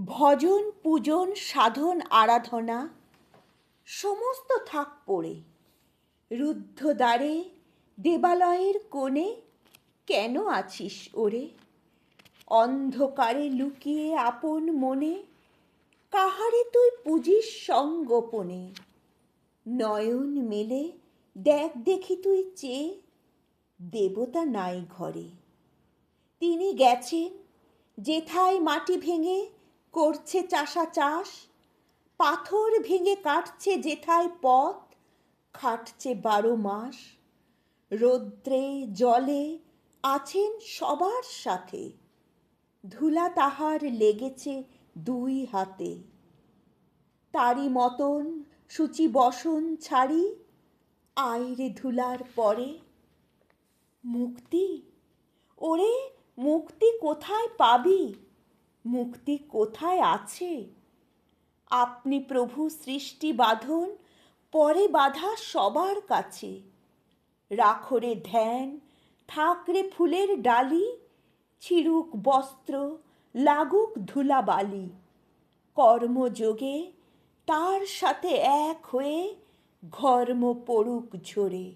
ভজন পূজন সাধন আরাধনা সমস্ত থাক পড়ে, রুদ্ধ দ্বারে দেবালয়ের কোণে কেন আছিস ওরে? অন্ধকারে লুকিয়ে আপন মনে কাহারে তুই পুজিস সঙ্গোপনে? নয়ন মেলে দেখ দেখি তুই চেয়ে, দেবতা নাই ঘরে। তিনি গেছেন যেথায় মাটি ভেঙে করছে চাষা চাষ, পাথর ভেঙে কাটছে যেথায় পথ খাটছে 12 মাস। রৌদ্রে জলে আছেন সবার সাথে, ধুলা তাহার লেগেছে 2 হাতে। তারি মতন সূচি বসন ছাড়ি আইরে ধুলার পরে। মুক্তি ওরে, মুক্তি কোথায় পাবি? মুক্তি কোথায় আছে? আপনি প্রভু সৃষ্টি বাঁধন পরে বাঁধা সবার কাছে। রাখরে ধ্যান, থাকরে ফুলের ডালি, ছিড়ুক বস্ত্র, লাগুক ধুলাবালি। কর্মযোগে তার সাথে এক হয়ে ঘর্ম পড়ুক ঝরে।